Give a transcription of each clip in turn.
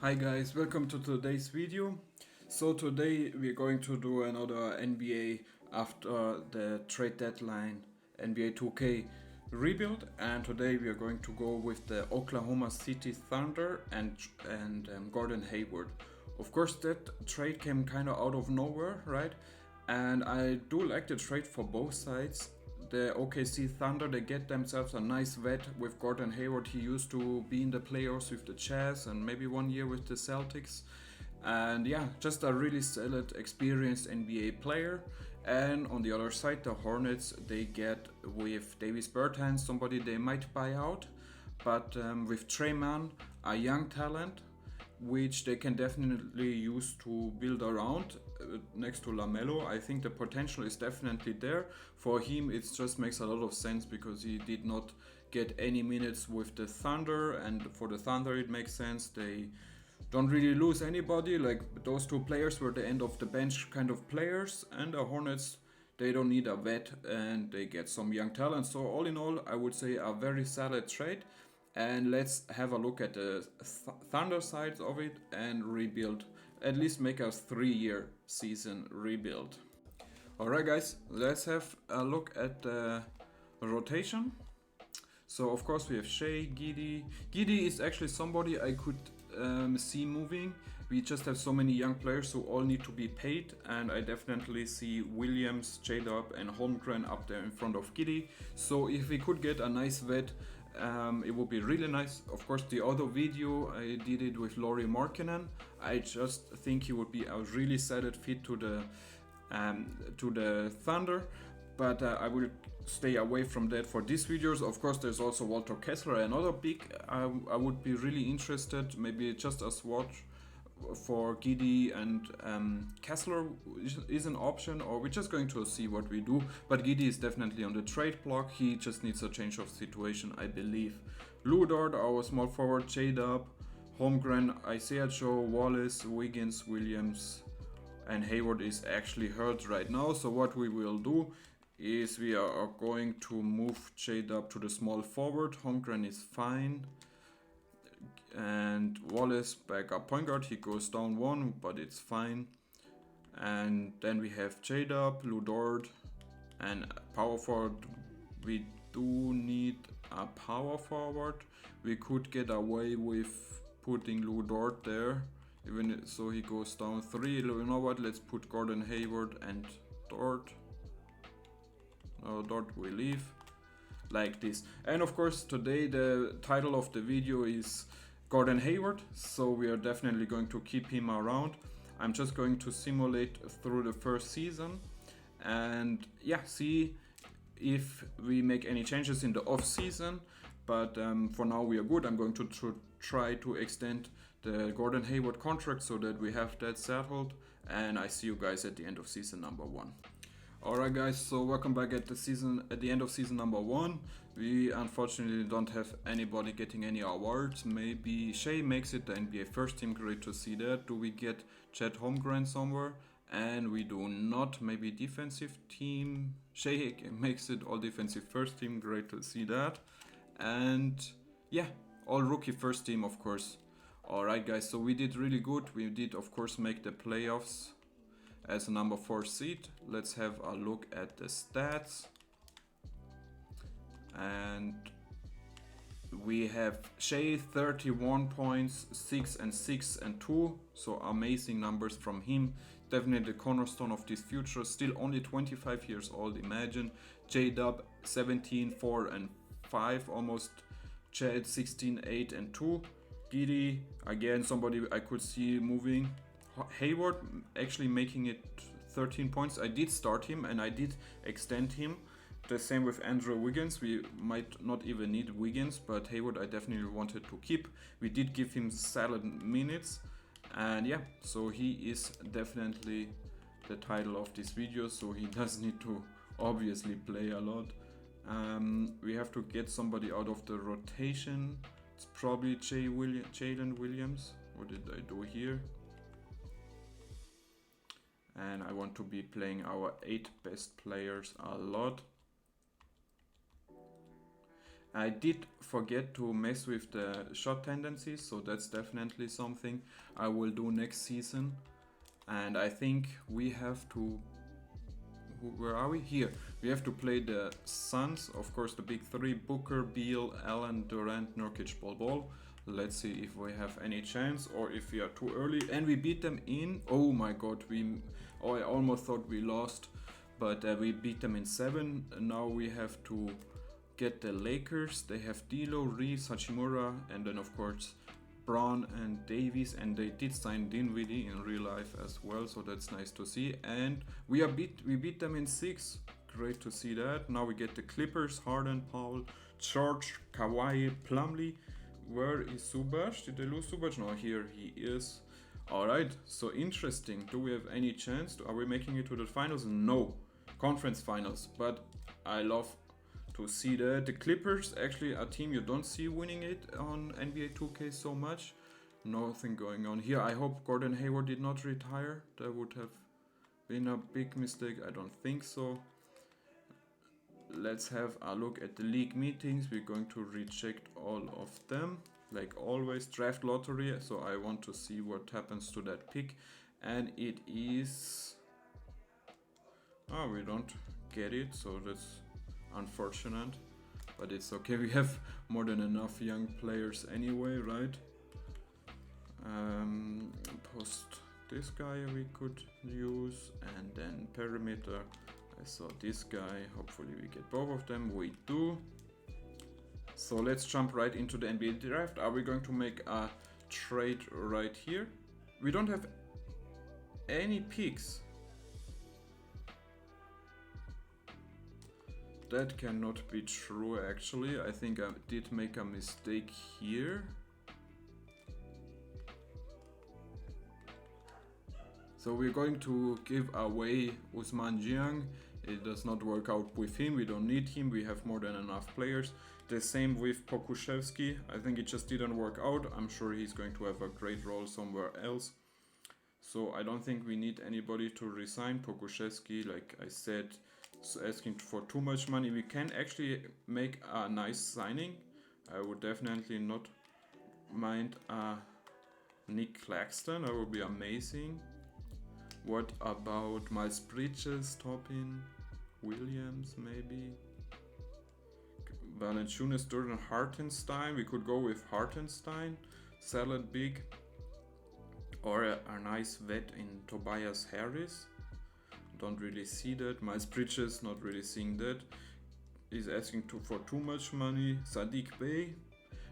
Hi guys, welcome to today's video. So today we're going to do another NBA after the trade deadline NBA 2K rebuild, and today we are going to go with the Oklahoma City Thunder and Gordon Hayward. Of course, that trade came kind of out of nowhere, right? And I do like the trade for both sides. The OKC Thunder, they get themselves a nice vet with Gordon Hayward. He used to be in the playoffs with the Jazz and maybe 1 year with the Celtics. And yeah, just a really solid, experienced NBA player. And on the other side, the Hornets, they get with Davis Bertans, somebody they might buy out. But with Trey Mann, a young talent, which they can definitely use to build around next to LaMelo. I think the potential is definitely there. For him, it just makes a lot of sense because he did not get any minutes with the Thunder, and for the Thunder, it makes sense. They don't really lose anybody. Like those two players were the end of the bench kind of players, and the Hornets. They don't need a vet and they get some young talent. So, all in all, I would say a very solid trade. And let's have a look at the Thunder side of it and rebuild. At least make a 3-year season rebuild. Alright, guys, let's have a look at the rotation. So, of course, we have Shea, Giddy. Giddy is actually somebody I could see moving. We just have so many young players who all need to be paid, and I definitely see Williams, J-Dub, and Holmgren up there in front of Giddy. So if we could get a nice vet, it would be really nice. Of course, the other video I did it with Lauri Markkanen. I just think he would be a really solid fit to the Thunder. But I will stay away from that for these videos. Of course, there's also Walter Kessler, another big. I would be really interested, maybe just a swatch for Giddy and Kessler is an option, or we're just going to see what we do. But Giddy is definitely on the trade block. He just needs a change of situation, I believe. Lou Dort, our small forward, J-Dub, Holmgren, Isaiah Joe, Wallace, Wiggins, Williams, and Hayward is actually hurt right now. So what we will do is we are going to move J-Dub to the small forward. Holmgren is fine. And Wallace back up point guard. He goes down one, but it's fine. And then we have J-Dub, Lou Dort, and power forward. We do need a power forward. We could get away with putting Lou Dort there. Even so, he goes down three. You know what? Let's put Gordon Hayward and Dort. No, Dort will leave like this. And of course, today the title of the video is Gordon Hayward, so we are definitely going to keep him around. I'm just going to simulate through the first season and yeah, see if we make any changes in the off season. But for now we are good. I'm going to try to extend the Gordon Hayward contract so that we have that settled, and I see you guys at the end of season number 1. Alright guys, so welcome back at the end of season number 1. We unfortunately don't have anybody getting any awards. Maybe Shea makes it the NBA first team, great to see that. Do we get Chet Holmgren somewhere? And we do not. Maybe defensive team. Shea makes it all defensive first team, great to see that. And yeah, all rookie first team, of course. Alright guys, so we did really good. We did of course make the playoffs as a number 4 seed. Let's have a look at the stats. And we have Shea 31 points, 6 and 6 and 2. So amazing numbers from him. Definitely the cornerstone of this future. Still only 25 years old, imagine. J-Dub 17, 4 and 5 almost. Chad 16, 8 and 2. Giddy, again somebody I could see moving. Hayward actually making it 13 points. I did start him and I did extend him. The same with Andrew Wiggins. We might not even need Wiggins, but Hayward I definitely wanted to keep. We did give him solid minutes. And yeah, so he is definitely the title of this video. So he does need to obviously play a lot. We have to get somebody out of the rotation. It's probably Jalen Williams. What did I do here? And I want to be playing our 8 best players a lot. I did forget to mess with the shot tendencies, so that's definitely something I will do next season. And I think we have to... Where are we? Here. We have to play the Suns, of course the big three, Booker, Beal, Allen, Durant, Nurkic, Bol. Let's see if we have any chance or if we are too early. And we beat them in... Oh my god, I almost thought we lost. But we beat them in 7. Now we have to get the Lakers. They have D'Lo, Reeves, Hachimura, and then of course Braun and Davies. And they did sign Dinwiddie in real life as well, so that's nice to see. And we beat them in 6. Great to see that. Now we get the Clippers, Harden, Powell, George, Kawhi, Plumlee. Where is Zubac? Did they lose Zubac? No, here he is. Alright, so interesting. Do we have any chance? Are we making it to the finals? No. Conference finals. But I love to see that. The Clippers, actually a team you don't see winning it on NBA 2K so much. Nothing going on here. I hope Gordon Hayward did not retire. That would have been a big mistake. I don't think so. Let's have a look at the league meetings. We're going to reject all of them. Like always, draft lottery. So I want to see what happens to that pick. And it is... Oh, we don't get it. So that's unfortunate. But it's okay. We have more than enough young players anyway, right? Post this guy we could use. And then perimeter. I saw this guy. Hopefully we get both of them. We do. So let's jump right into the NBA draft. Are we going to make a trade right here? We don't have any picks. That cannot be true actually. I think I did make a mistake here. So we're going to give away Ousmane Dieng. It does not work out with him. We don't need him. We have more than enough players. The same with Pokusevski. I think it just didn't work out. I'm sure he's going to have a great role somewhere else. So I don't think we need anybody to resign. Pokusevski, like I said, is asking for too much money. We can actually make a nice signing. I would definitely not mind Nick Claxton. That would be amazing. What about Miles Bridges, Toppin, Williams maybe? Valanciunas, Jordan, Hartenstein. We could go with Hartenstein. Salad big. Or a nice vet in Tobias Harris. Don't really see that. Miles Bridges, not really seeing that. He's asking for too much money. Sadiq Bey.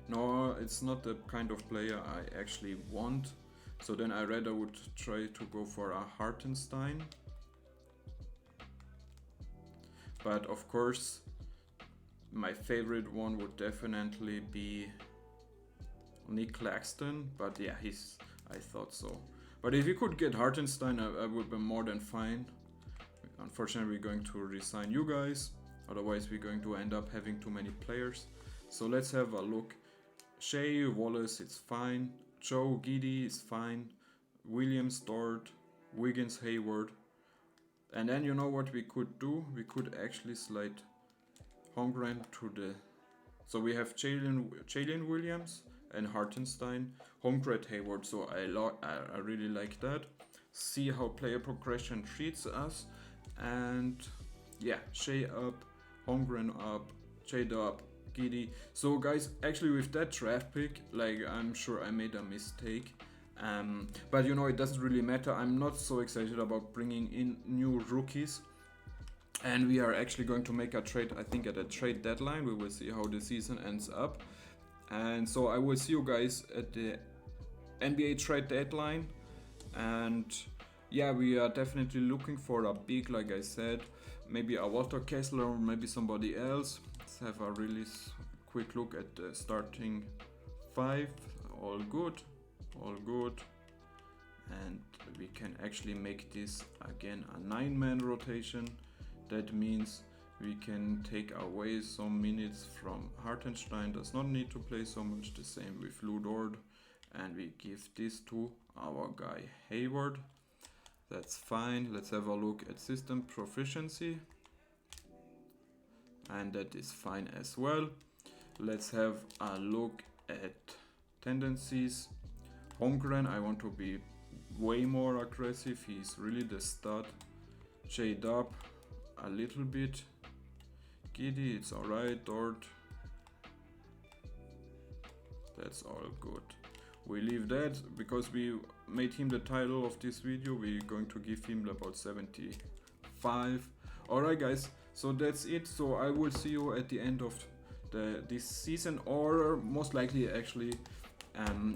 No, it's not the kind of player I actually want. So then I rather would try to go for a Hartenstein. But of course, my favorite one would definitely be Nick Claxton. But yeah, I thought so. But if you could get Hartenstein, I would be more than fine. Unfortunately, we're going to resign you guys. Otherwise, we're going to end up having too many players. So let's have a look. Shea, Wallace, it's fine. Joe, Giddey is fine. Williams, Dort, Wiggins, Hayward. And then you know what we could do? We could actually slide Holmgren to the... So we have Jalen Williams and Hartenstein. Holmgren, Hayward. So I really like that. See how player progression treats us. And yeah, Shea up, Holmgren up, Jade up, Giddey. So guys, actually with that draft pick, like I'm sure I made a mistake. But you know, it doesn't really matter. I'm not so excited about bringing in new rookies. And we are actually going to make a trade, I think at a trade deadline. We will see how the season ends up. And so I will see you guys at the NBA trade deadline. And yeah, we are definitely looking for a big, like I said, maybe a Walter Kessler or maybe somebody else. Let's have a really quick look at the starting 5. All good, all good. And we can actually make this again a 9-man rotation. That means we can take away some minutes from Hartenstein. Does not need to play so much. The same with Lou Dort. And we give this to our guy Hayward. That's fine. Let's have a look at system proficiency. And that is fine as well. Let's have a look at tendencies. Holmgren, I want to be way more aggressive. He's really the stud. J-Dub, a little bit. Giddy, it's alright. Dort, that's all good. We leave that because we made him the title of this video. We're going to give him about 75. Alright guys, so that's it. So I will see you at the end of this season, or most likely actually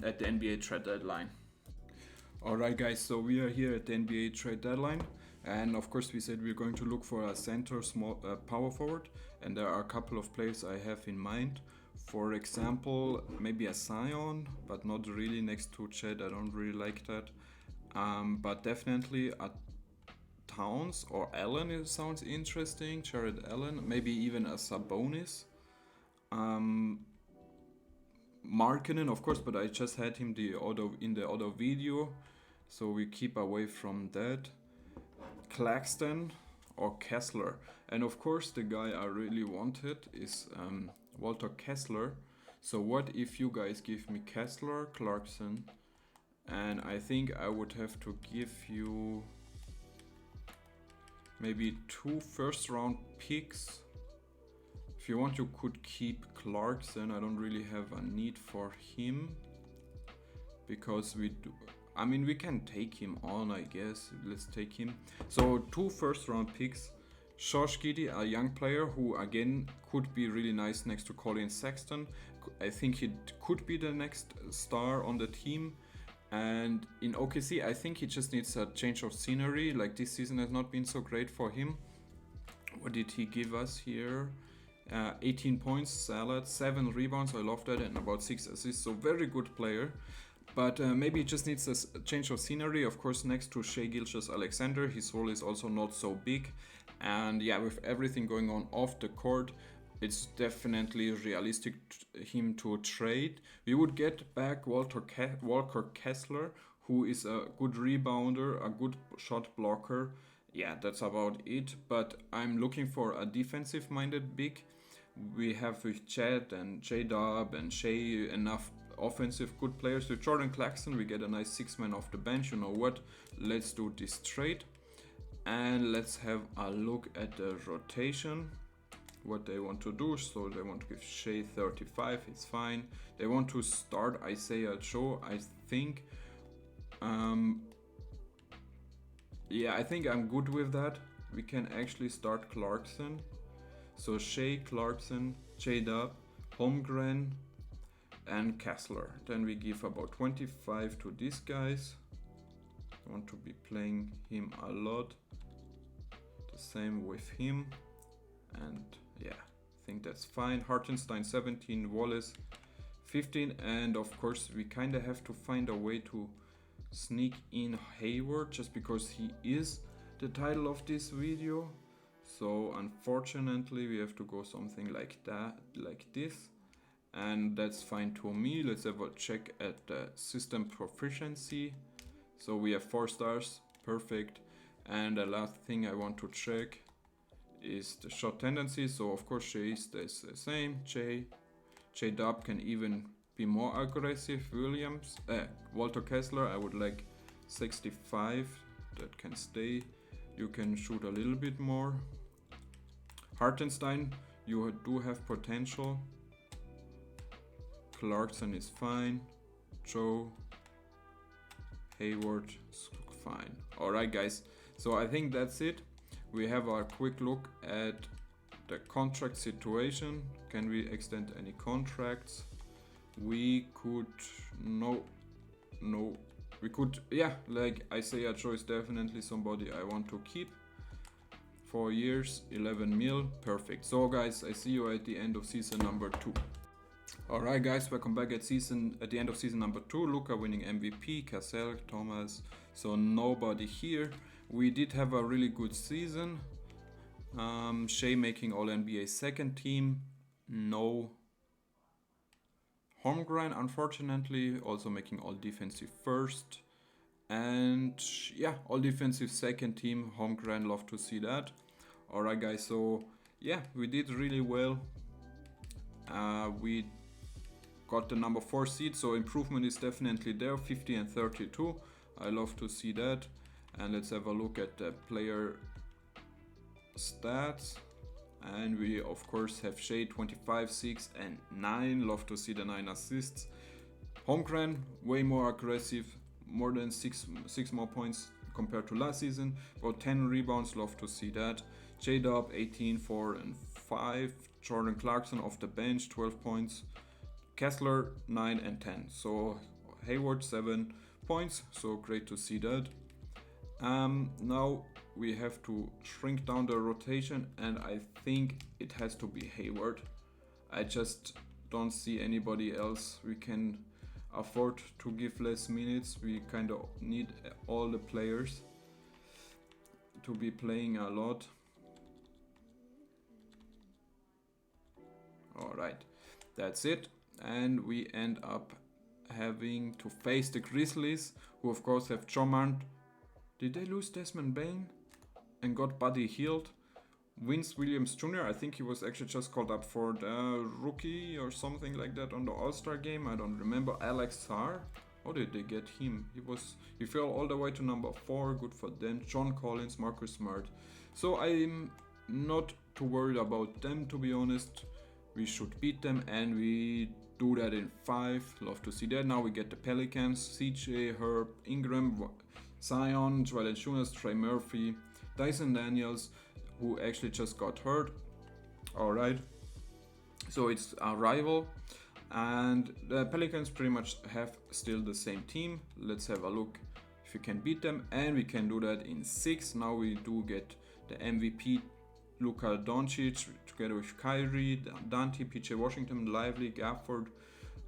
at the NBA trade deadline. Alright guys, so we are here at the NBA trade deadline, and of course we said we're going to look for a center, small power forward, and there are a couple of players I have in mind. For example, maybe a Zion, but not really next to Chet. I don't really like that. But definitely a Towns or Allen, it sounds interesting. Jared Allen, maybe even a Sabonis. Markkanen, of course, but I just had him in the other video, so we keep away from that. Claxton or Kessler, and of course the guy I really wanted is Walter Kessler. So what if you guys give me Kessler, Clarkson, and I think I would have to give you maybe 2 first-round picks. If you want, you could keep Clarkson. I don't really have a need for him because we do. I mean, we can take him on, I guess. Let's take him. So 2 first-round picks. Josh Giddey, a young player who again could be really nice next to Colin Sexton. I think he could be the next star on the team. And in OKC, I think he just needs a change of scenery. Like, this season has not been so great for him. What did he give us here? 18 points, salad, 7 rebounds, I love that, and about 6 assists, so very good player. But maybe he just needs a change of scenery. Of course, next to Shai Gilgeous-Alexander, his role is also not so big. And yeah, with everything going on off the court, it's definitely realistic him to trade. We would get back Walker Kessler, who is a good rebounder, a good shot blocker. Yeah, that's about it. But I'm looking for a defensive-minded big. We have with Chet and J-Dub and Shai enough offensive good players. With Jordan Clarkson, we get a nice 6-man off the bench. You know what? Let's do this trade. And let's have a look at the rotation. What they want to do. So they want to give Shai 35. It's fine. They want to start Isaiah Joe, I think. Yeah, I think I'm good with that. We can actually start Clarkson. So Shai, Clarkson, J-Dub, Holmgren, and Kessler. Then we give about 25 to these guys. I want to be playing him a lot. The same with him. And yeah, I think that's fine. Hartenstein 17, Wallace 15. And of course, we kind of have to find a way to sneak in Hayward just because he is the title of this video. So unfortunately we have to go something like that, like this, and that's fine to me. Let's have a check at the system proficiency. So we have 4 stars, perfect. And the last thing I want to check is the shot tendency. So of course Shai stays the same. J-Dub can even be more aggressive. Walter Kessler, I would like 65, that can stay. You can shoot a little bit more. Hartenstein, you do have potential. Clarkson is fine. Joe, Hayward is fine. Alright guys, so I think that's it. We have a quick look at the contract situation. Can we extend any contracts? We could, no, we could, yeah, like Isaiah Joe is definitely somebody I want to keep. 4 years, 11 mil, perfect. So guys, I see you at the end of season number 2. Alright guys, welcome back at the end of season number 2. Luka winning MVP, Cassell, Thomas, so nobody here. We did have a really good season. Shai making all NBA second team, no. Holmgren unfortunately also making all defensive first. And yeah, all defensive second team. Holmgren, love to see that. Alright guys, so yeah, we did really well. We got the number 4 seed, so improvement is definitely there, 50 and 32. I love to see that. And let's have a look at the player stats. And we of course have Shea 25, 6 and 9. Love to see the 9 assists. Holmgren, way more aggressive, more than 6 more points compared to last season. About 10 rebounds, love to see that. J-Dub 18, 4 and 5. Jordan Clarkson off the bench, 12 points. Kessler 9 and 10. So Hayward 7 points, so great to see that. Now we have to shrink down the rotation, and I think it has to be Hayward. I just don't see anybody else we can afford to give less minutes. We kind of need all the players to be playing a lot. Alright, that's it. And we end up having to face the Grizzlies, who of course have Drummond. Did they lose Desmond Bain and got Buddy Hield? Vince Williams Jr., I think he was actually just called up for the rookie or something like that on the All-Star game. I don't remember. Alex Sarr, how did they get him? He fell all the way to number 4. Good for them. John Collins, Marcus Smart. So I'm not too worried about them, to be honest. We should beat them, and we do that in 5. Love to see that. Now we get the Pelicans. CJ, Herb, Ingram, Zion, Joel Valanciunas, Trey Murphy, Dyson Daniels, who actually just got hurt. Alright, so it's a rival, and the Pelicans pretty much have still the same team. Let's have a look if we can beat them, and we can do that in 6. Now we do get the MVP Luka Doncic together with Kyrie, Dante, PJ Washington, Lively, Gafford,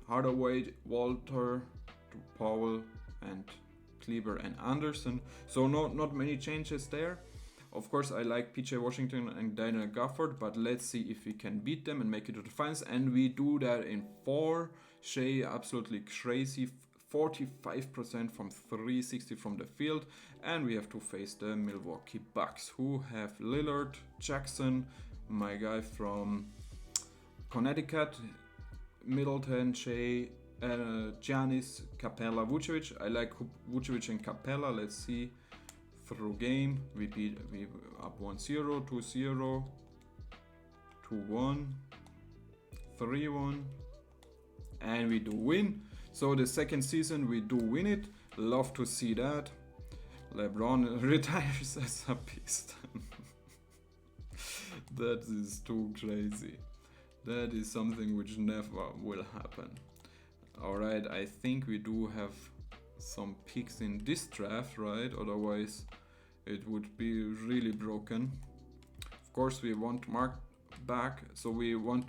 Hardaway, Walter, Powell, and Kleber and Anderson. So not many changes there. Of course, I like PJ Washington and Daniel Gafford, but let's see if we can beat them and make it to the finals. And we do that in 4. Shea, absolutely crazy, 45% from 3, 60 from the field. And we have to face the Milwaukee Bucks, who have Lillard, Jackson, my guy from Connecticut, Middleton, Shea, Giannis, Capella, Vucevic. I like Vucevic and Capella. Let's see. Through game, we up 1-0, 2-0, 2-1, 3-1, and we do win. So the second season we do win it. Love to see that. LeBron retires as a Piston. That is too crazy. That is something which never will happen. Alright, I think we do have some picks in this draft, right? Otherwise it would be really broken. Of course we want Mark back, so we are going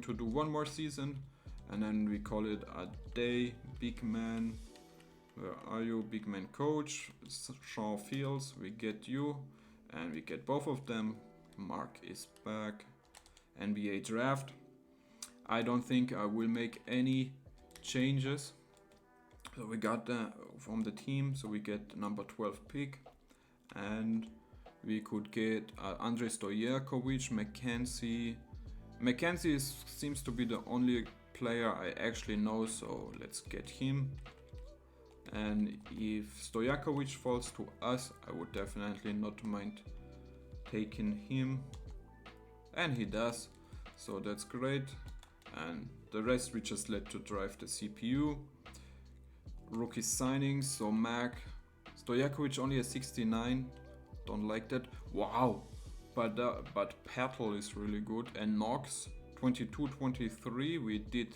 to do one more season, and then we call it a day. Big man, where are you? Big man coach, Sean Fields, we get you, and we get both of them. Mark is back. NBA draft. I don't think I will make any changes. So we got from the team, so we get number 12 pick, and we could get Andrei Stojakovic, Mackenzie seems to be the only player I actually know, so let's get him. And if Stojakovic falls to us, I would definitely not mind taking him, and he does, so that's great. And the rest we just let to drive the CPU. Rookie signings, so Mac, Stojakovic only a 69, don't like that. Wow, but Patel is really good, and Knox 22-23, we did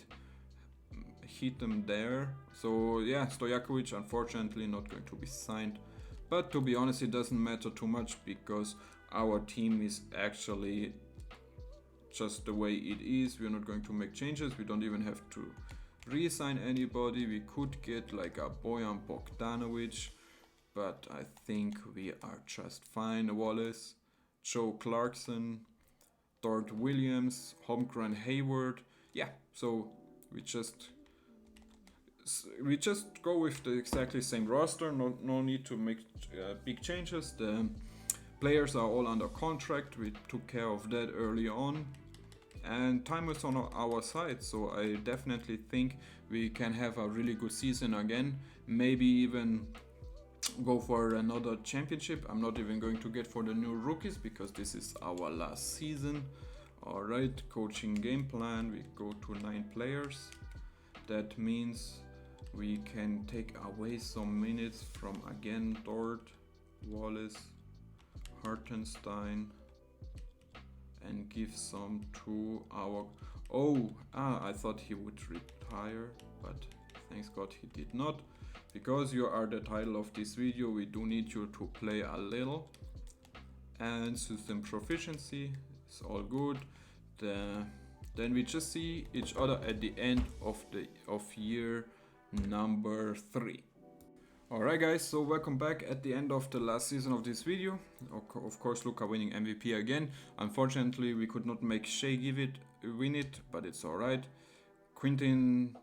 hit them there. So yeah, Stojakovic unfortunately not going to be signed, but to be honest it doesn't matter too much because our team is actually just the way it is. We're not going to make changes, we don't even have to re-sign anybody. We could get like a Bojan Bogdanovic, but I think we are just fine. Wallace, Joe Clarkson, Dort Williams, Holmgren, Hayward. Yeah, so we just go with the exactly same roster. No need to make big changes. The players are all under contract. We took care of that early on. and time is on our side, so I definitely think we can have a really good season again, maybe even go for another championship. I'm not even going to get for the new rookies because this is our last season. Alright, coaching game plan, we go to 9 players. That means we can take away some minutes from again Dort, Wallace, Hartenstein, and give some to our... I thought he would retire, but thanks God he did not. Because you are the title of this video, we do need you to play a little. And system proficiency is all good. Then we just see each other at the end of year number 3. Alright guys, so welcome back at the end of the last season of this video. Of course, Luka winning MVP again. Unfortunately, we could not make Shea win it, but it's alright. Jaden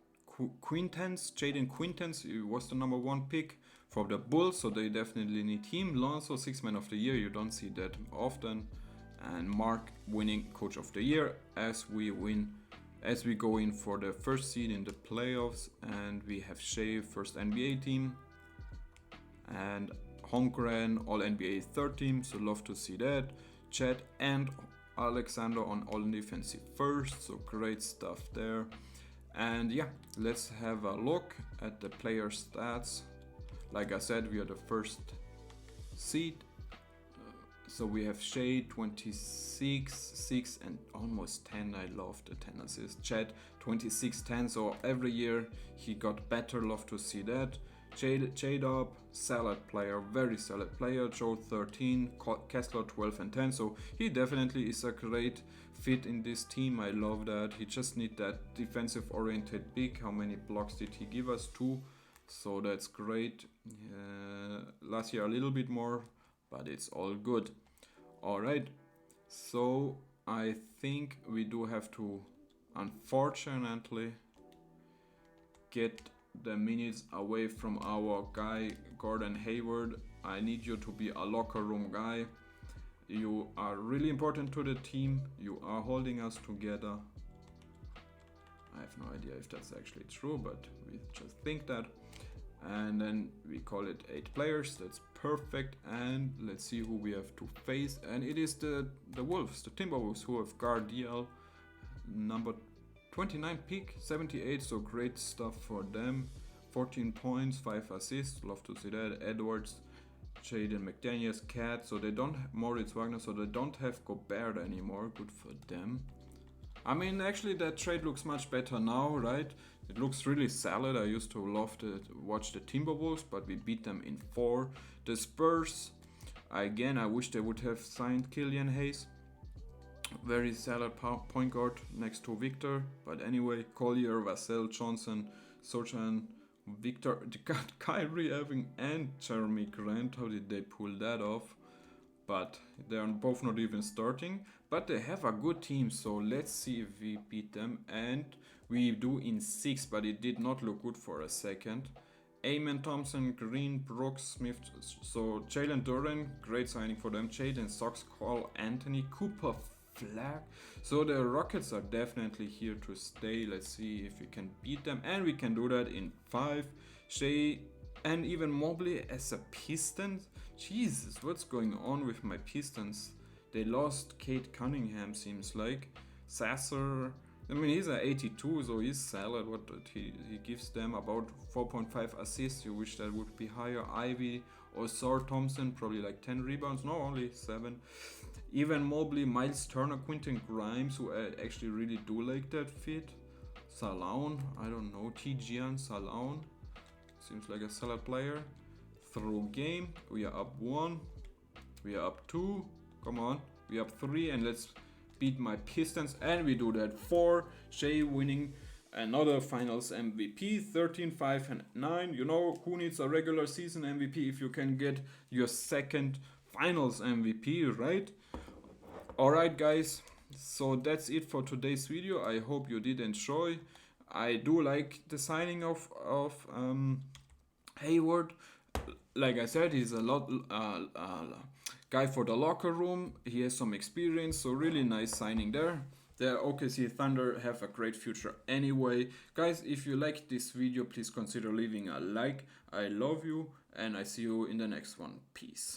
Quintans, he was the number 1 pick for the Bulls, so they definitely need him. Lonzo, 6th man of the year, you don't see that often. And Mark winning coach of the year as we go in for the first seed in the playoffs. And we have Shea, first NBA team, and Holmgren, all NBA 3rd team, so love to see that. Chet and Alexander on all defensive first, so great stuff there. And yeah, let's have a look at the player stats. Like I said, we are the first seed. So we have Shea 26, 6 and almost 10. I love the 10 assists. Chet 26, 10. So every year he got better. Love to see that. J-Dub, solid player, very solid player. Joe 13, Kessler 12 and 10. So he definitely is a great fit in this team. I love that. He just need that defensive oriented big. How many blocks did he give us? 2. So that's great. Last year a little bit more, but it's all good. Alright, so I think we do have to, unfortunately, get the minutes away from our guy Gordon Hayward. I need you to be a locker room guy. You are really important to the team. You are holding us together. I have no idea if that's actually true, but we just think that. And then we call it 8 players. That's perfect. And let's see who we have to face. And it is the Wolves, the Timberwolves, who have Gardiel, number 29 pick, 78. So great stuff for them. 14 points, 5 assists. Love to see that. Edwards, Jaden McDaniels, Cat. So they don't have Moritz Wagner. So they don't have Gobert anymore. Good for them. I mean, actually that trade looks much better now, right? It looks really solid. I used to love to watch the Timberwolves, but we beat them in 4. The Spurs, again, I wish they would have signed Killian Hayes. Very solid point guard next to Victor. But anyway, Collier, Vassell, Johnson, Sochan, Victor, Kyrie Irving and Jeremy Grant. How did they pull that off? But they are both not even starting. But they have a good team, so let's see if we beat them. And we do in 6, but it did not look good for a second. Amen Thompson, Green, Brooks, Smith. So Jalen Duren, great signing for them. Jaden Sox, Call, Anthony, Cooper, Flag. So the Rockets are definitely here to stay. Let's see if we can beat them. And we can do that in 5. Shea and even Mobley as a Pistons. Jesus, what's going on with my Pistons? They lost Kate Cunningham, seems like. Sasser, I mean, he's at 82, so he's solid. What he gives them about 4.5 assists. You wish that would be higher. Ivy or Sor Thompson, probably like 10 rebounds. No, only 7. Even Mobley, Miles Turner, Quentin Grimes, who I actually really do like that fit. Salon, I don't know. Tijian Salon, seems like a solid player. Through game, we are up 1. We are up 2. Come on, we up 3, and let's beat my Pistons, and we do that 4. Shea winning another finals MVP, 13, 5 and 9. You know who needs a regular season MVP if you can get your second finals MVP, right? Alright guys, so that's it for today's video. I hope you did enjoy. I do like the signing of Hayward. Like I said, he's a lot guy for the locker room. He has some experience, so really nice signing there. The OKC Thunder have a great future anyway. Guys, if you liked this video, please consider leaving a like. I love you, and I see you in the next one. Peace.